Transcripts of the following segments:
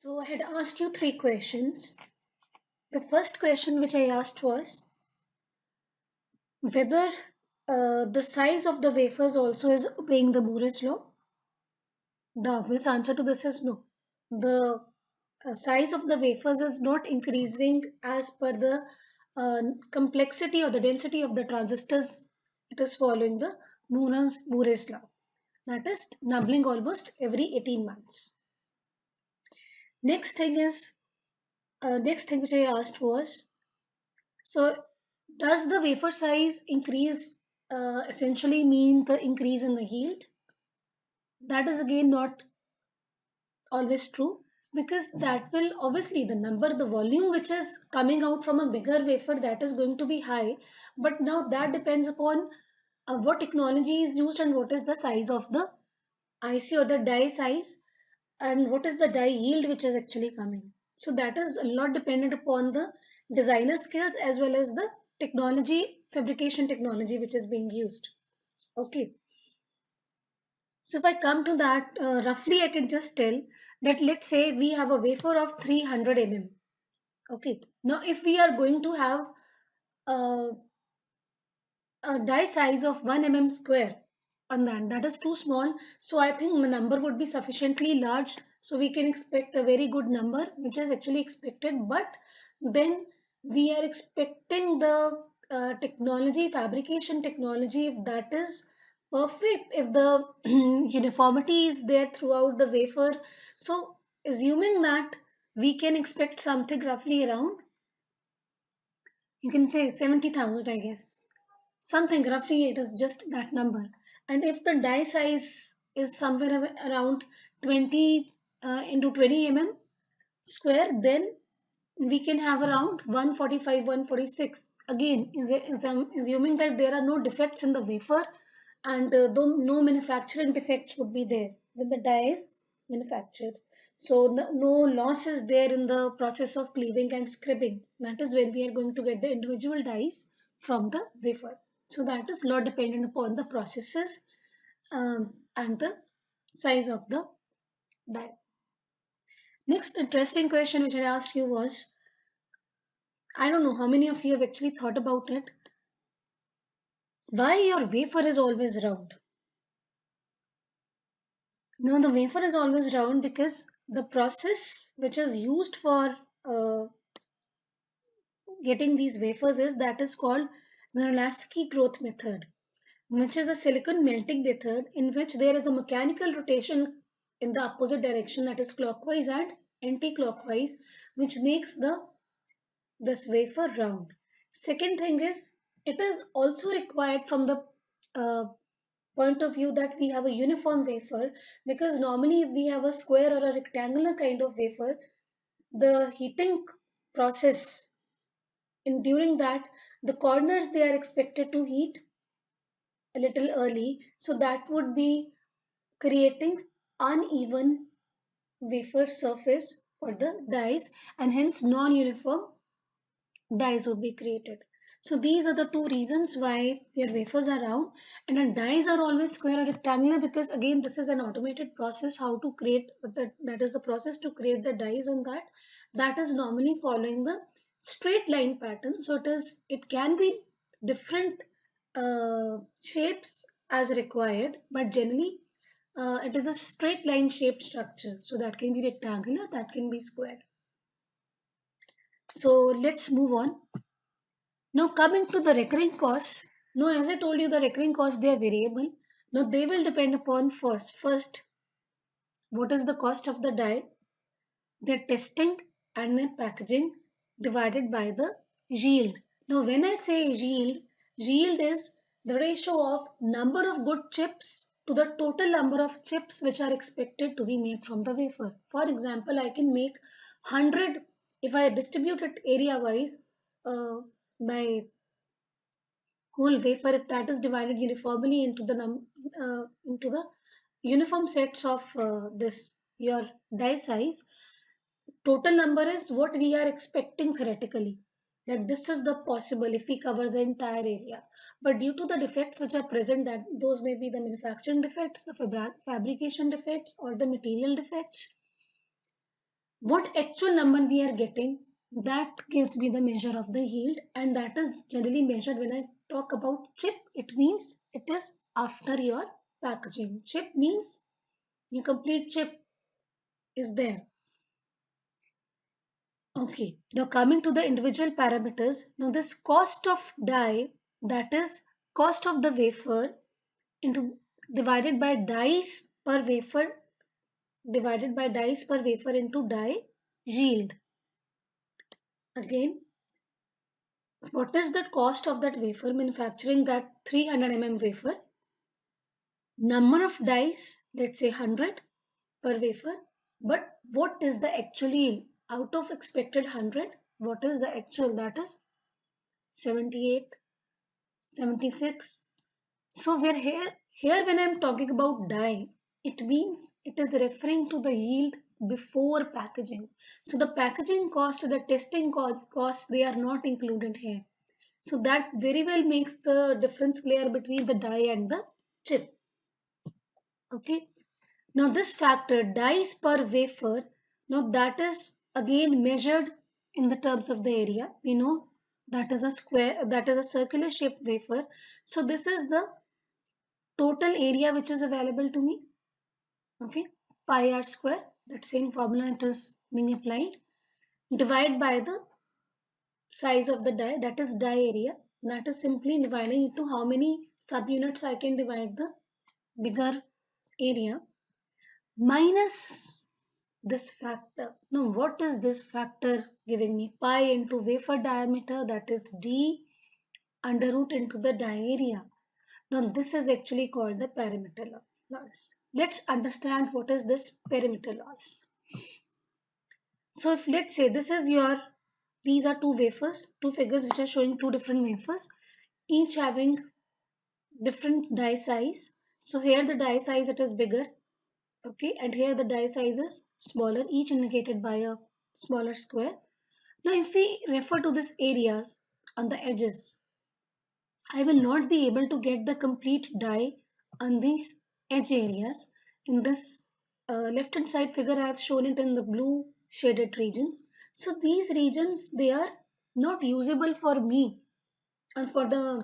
So I had asked you three questions. The first question which I asked was whether the size of the wafers also is obeying the Moore's law. The obvious answer to this is no. The size of the wafers is not increasing as per the complexity or the density of the transistors. It is following the Moore's law. That is doubling almost every 18 months. Next thing is next thing which I asked was, so does the wafer size increase essentially mean the increase in the yield? That is again not always true, because that will obviously the volume which is coming out from a bigger wafer, that is going to be high, but now that depends upon what technology is used and what is the size of the IC or the die size, and what is the die yield which is actually coming. So that is a lot dependent upon the designer skills as well as the technology, fabrication technology which is being used. Okay. So if I come to that, roughly I can just tell that let's say we have a wafer of 300 mm. Okay. Now if we are going to have a, a die size of 1 mm square on that is too small. So I think the number would be sufficiently large. So we can expect a very good number, which is actually expected. But then we are expecting the technology, fabrication technology, if that is perfect, if the uniformity is there throughout the wafer. So assuming that we can expect something roughly around, you can say 70,000, I guess. Something roughly it is just that number. And if the die size is somewhere around 20 into 20 mm square, then we can have around 145, 146. Again, assuming that there are no defects in the wafer, and though no manufacturing defects would be there when the die is manufactured. So no loss is there in the process of cleaving and scribbing. That is when we are going to get the individual dies from the wafer. So that is lot dependent upon the processes and the size of the die. Next interesting question which I asked you was, I don't know how many of you have actually thought about it. Why your wafer is always round? No, the wafer is always round because the process which is used for getting these wafers is called the Lasky growth method, which is a silicon melting method in which there is a mechanical rotation in the opposite direction, that is clockwise and anti-clockwise, which makes the this wafer round. Second thing is, it is also required from the uh, point of view that we have a uniform wafer, because normally if we have a square or a rectangular kind of wafer, the heating process, in during that, the corners they are expected to heat a little early, so that would be creating uneven wafer surface for the dies, and hence non-uniform dies would be created. So these are the two reasons why your wafers are round and the dies are always square or rectangular, because again this is an automated process how to create that is the process to create the dies on that is normally following the straight line pattern. So it can be different shapes as required, but generally it is a straight line shaped structure. So that can be rectangular, that can be square. So let's move on. Now coming to the recurring costs, now as I told you, the recurring costs, they are variable. Now they will depend upon first what is the cost of the die, their testing and their packaging divided by the yield. Now when I say yield is the ratio of number of good chips to the total number of chips which are expected to be made from the wafer. For example, I can make 100, if I distribute it area wise by whole wafer, if that is divided uniformly into the uniform sets of this your die size, total number is what we are expecting theoretically, that this is the possible if we cover the entire area. But due to the defects which are present, that those may be the manufacturing defects, the fabrication defects, or the material defects, what actual number we are getting, that gives me the measure of the yield, and that is generally measured when I talk about chip. It means it is after your packaging. Chip means your complete chip is there. Okay, now coming to the individual parameters. Now this cost of die, that is cost of the wafer into divided by dies per wafer, divided by dies per wafer into die yield. Again, what is the cost of that wafer manufacturing that 300 wafer? Number of dies, let's say 100 per wafer. But what is the actual yield? Out of expected 100, what is the actual? That is 78, 76. So we're here when I'm talking about die, it means it is referring to the yield before packaging. So the packaging cost, the testing costs, they are not included here. So that very well makes the difference clear between the die and the chip. Okay. Now this factor dies per wafer. Now that is again measured in the terms of the area. We know that is a square, that is a circular shaped wafer. So this is the total area which is available to me. Okay. Pi r square. That same formula it is being applied. Divide by the size of the die, that is die area. That is simply dividing into how many subunits I can divide the bigger area minus this factor. Now what is this factor giving me? Pi into wafer diameter, that is d under root into the die area. Now this is actually called the perimeter loss. Let's understand what is this perimeter loss. So if let's say this is your, these are two wafers, two figures which are showing two different wafers, each having different die size. So here the die size it is bigger, okay, and here the die size is smaller, each indicated by a smaller square. Now if we refer to these areas on the edges, I will not be able to get the complete die on these edge areas. In this left hand side figure I have shown it in the blue shaded regions. So these regions, they are not usable for me and for the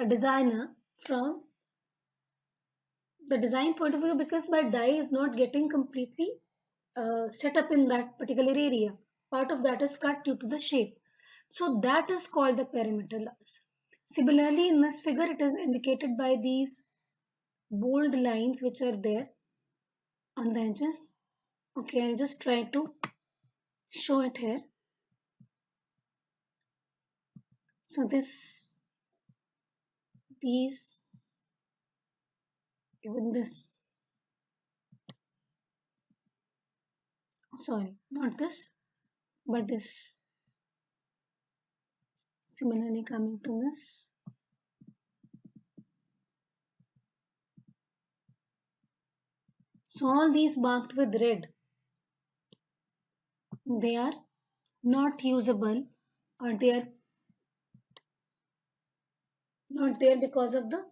designer from the design point of view, because my die is not getting completely set up in that particular area. Part of that is cut due to the shape. So that is called the perimeter loss. Similarly, in this figure, it is indicated by these bold lines which are there on the edges. Okay, I'll just try to show it here. So these, even this, sorry, not this, but this. Similarly, coming to this. So all these marked with red, they are not usable, or they are not there because of the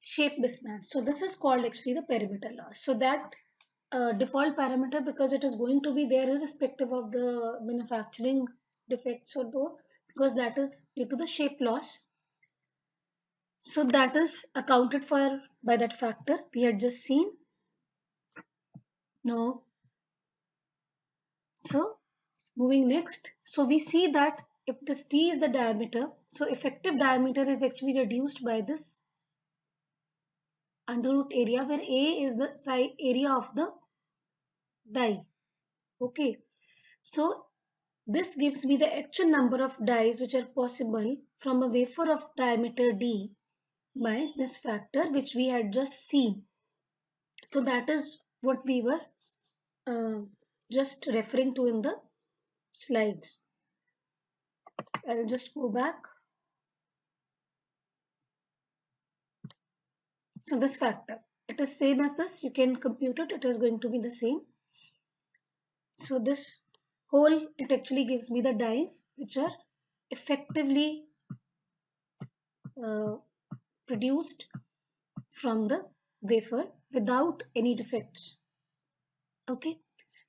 shape mismatch. So this is called actually the perimeter loss. So that default parameter, because it is going to be there irrespective of the manufacturing defects or though, because that is due to the shape loss. So that is accounted for by that factor we had just seen. Now, so moving next, so we see that if this d is the diameter, so effective diameter is actually reduced by this under root area, where a is the side area of the die. Okay, so this gives me the actual number of dies which are possible from a wafer of diameter d by this factor which we had just seen. So that is what we were uh, just referring to in the slides. I'll just go back. So this factor, it is same as this. You can compute it. It is going to be the same. So this whole, it actually gives me the dies which are effectively uh, produced from the wafer without any defects. Okay.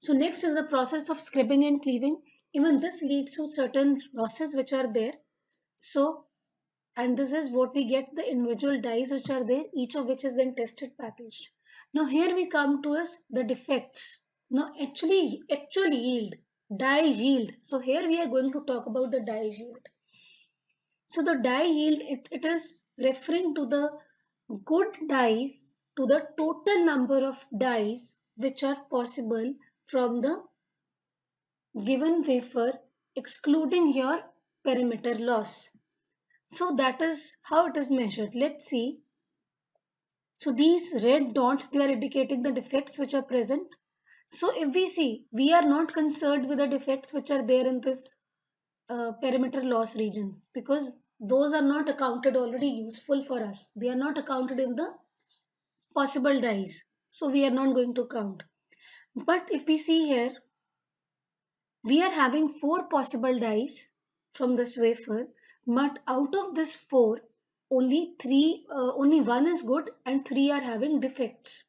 So next is the process of scribbing and cleaving. Even this leads to certain losses which are there. So, and this is what we get, the individual dyes which are there, each of which is then tested, packaged. Now here we come to us the defects. Now actual yield, dye yield. So here we are going to talk about the dye yield. So the dye yield, it is referring to the good dyes, to the total number of dyes which are possible from the given wafer, excluding your perimeter loss. So that is how it is measured. Let's see. So these red dots, they are indicating the defects which are present. So if we see, we are not concerned with the defects which are there in this perimeter loss regions, because those are not accounted already useful for us. They are not accounted in the possible dyes. So we are not going to count. But if we see here, we are having 4 possible dyes from this wafer, but out of this 4, only 1 is good and 3 are having defects.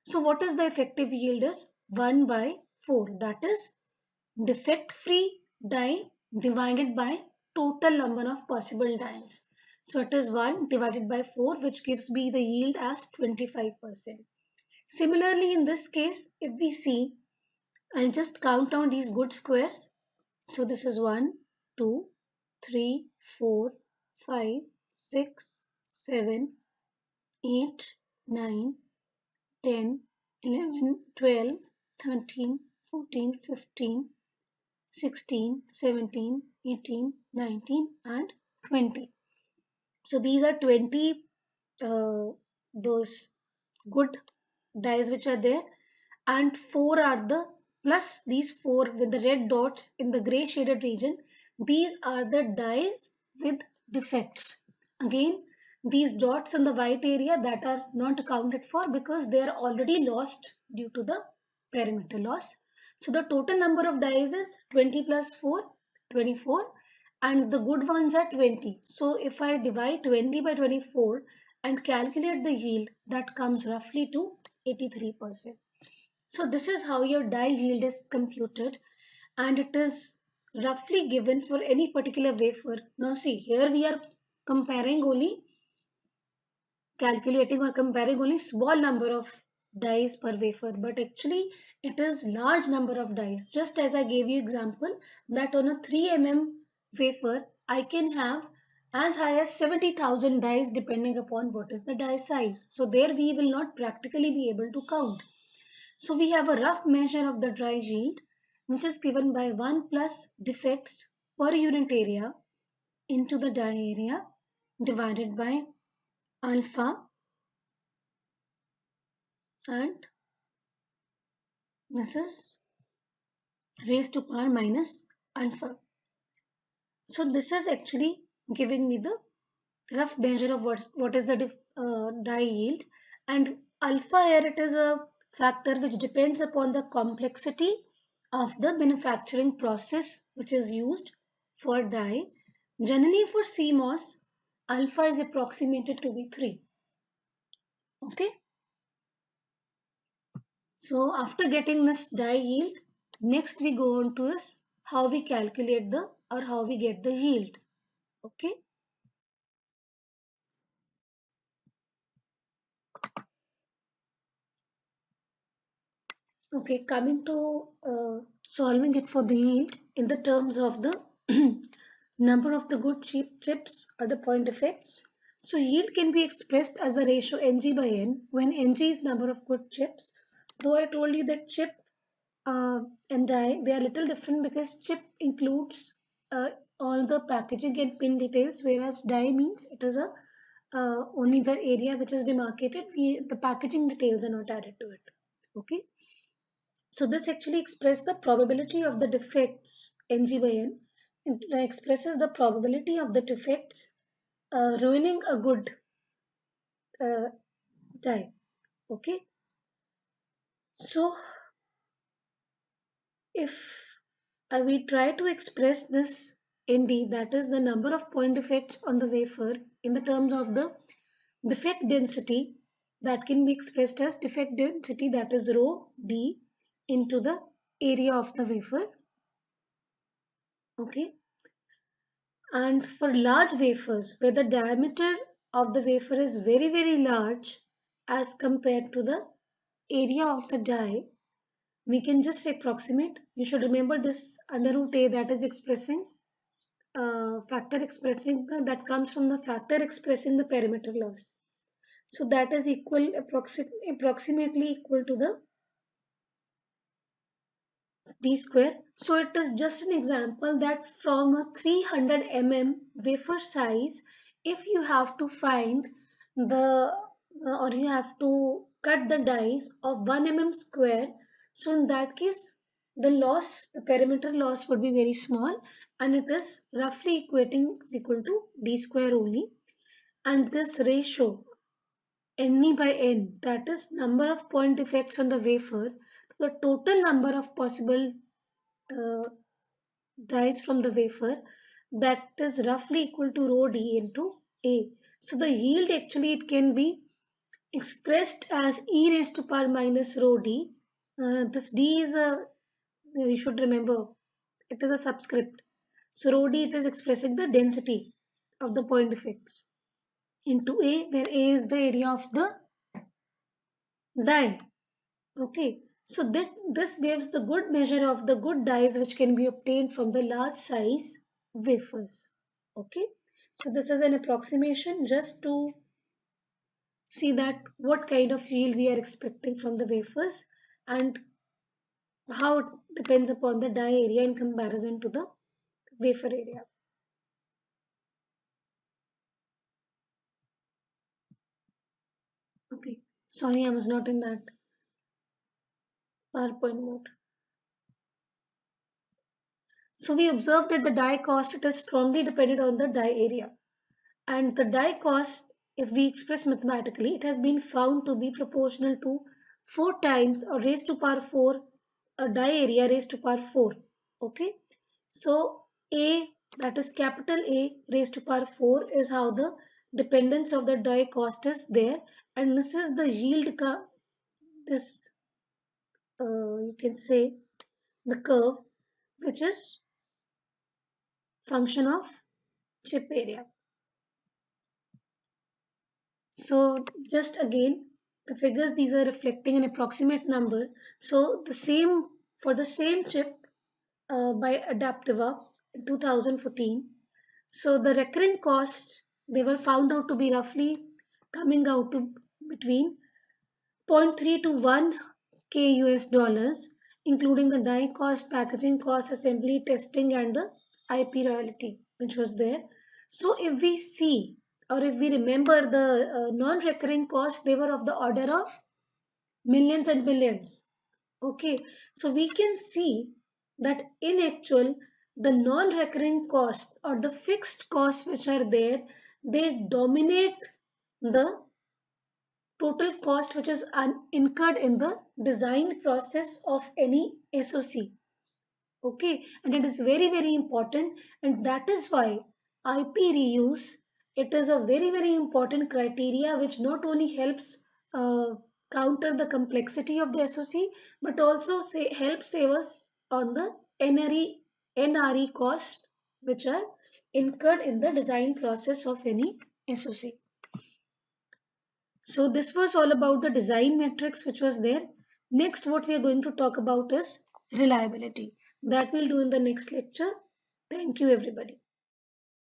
So what is the effective yield is 1 by 4. That is defect free dye divided by total number of possible dyes. So it is 1 divided by 4, which gives me the yield as 25%. Similarly, in this case, if we see, I'll just count down these good squares. So this is 1, 2, 3, 4, 5, 6, 7, 8, 9, 10, 11, 12, 13, 14, 15, 16, 17, 18, 19 and 20. So these are 20 those good dyes which are there, and 4 are the, plus these 4 with the red dots in the gray shaded region, these are the dyes with defects. Again, these dots in the white area, that are not accounted for because they are already lost due to the perimeter loss. So the total number of dyes is 20 plus 4, 24, and the good ones are 20. So if I divide 20 by 24 and calculate the yield, that comes roughly to 83%. So this is how your dye yield is computed, and it is roughly given for any particular wafer. Now see, here we are comparing only, calculating or comparing only small number of dyes per wafer, but actually it is large number of dyes. Just as I gave you example that on a 3 mm wafer, I can have as high as 70,000 dyes depending upon what is the dye size. So there we will not practically be able to count. So we have a rough measure of the dry yield, which is given by 1 plus defects per unit area into the dye area divided by alpha, and this is raised to power minus alpha. So this is actually giving me the rough measure of what is the dye yield, and alpha here, it is a factor which depends upon the complexity of the manufacturing process which is used for dye. Generally for CMOS, alpha is approximated to be 3. Okay. So after getting this dye yield, next we go on to is how we calculate the, or how we get the yield. Okay. Okay, coming to solving it for the yield in the terms of the number of the good chips or the point defects. So yield can be expressed as the ratio Ng by N, when Ng is number of good chips. Though I told you that chip and die, they are little different because chip includes all the packaging and pin details, whereas die means it is a only the area which is demarcated. The packaging details are not added to it. Okay. So this actually expresses the probability of the defects Ng by N. It expresses the probability of the defects ruining a good uh, die. Okay. So if we try to express this ND, that is the number of point defects on the wafer, in the terms of the defect density, that can be expressed as defect density, that is rho D into the area of the wafer. Okay, and for large wafers where the diameter of the wafer is very large as compared to the area of the die, we can just approximate. You should remember this under root a, that is expressing factor expressing that comes from the factor expressing the perimeter loss. So that is approximately equal to the d square. So it is just an example that from a 300 wafer size, if you have to find the or you have to cut the dies of 1 square, so in that case the loss, the perimeter loss would be very small, and it is roughly equating is equal to d square only. And this ratio N by N, that is number of point defects on the wafer to the total number of possible uh, dies from the wafer, that is roughly equal to rho d into A. So the yield actually it can be expressed as e raised to power minus rho d. This d is a, you should remember, it is a subscript. So rho d, it is expressing the density of the point defects into A, where A is the area of the die. Okay, so that this gives the good measure of the good dies which can be obtained from the large size wafers. Okay, so this is an approximation just to see that what kind of yield we are expecting from the wafers and how it depends upon the die area in comparison to the wafer area. Okay, sorry I was not in that PowerPoint mode. So we observed that the die cost, it is strongly dependent on the die area. And the die cost, if we express mathematically, it has been found to be proportional to 4 times or raised to power 4 a die area raised to power 4. Okay, so A, that is capital A raised to power 4, is how the dependence of the die cost is there, and this is the yield this you can say the curve which is function of chip area. So just again, the figures, these are reflecting an approximate number. So the same for the same chip by Adaptiva in 2014. So the recurring costs, they were found out to be roughly coming out to between zero point 0.3 to 1 K US dollars, including the die cost, packaging cost, assembly, testing, and the IP royalty, which was there. So if we see or if we remember the non-recurring costs, they were of the order of millions and billions. Okay, so we can see that in actual the non-recurring costs or the fixed costs which are there, they dominate the total cost which is incurred in the design process of any SOC. Okay, and it is very important, and that is why IP reuse, it is a very important criteria which not only helps counter the complexity of the SOC but also helps save us on the NRE cost which are incurred in the design process of any SOC. So this was all about the design metrics which was there. Next, what we are going to talk about is reliability. That we'll do in the next lecture. Thank you, everybody.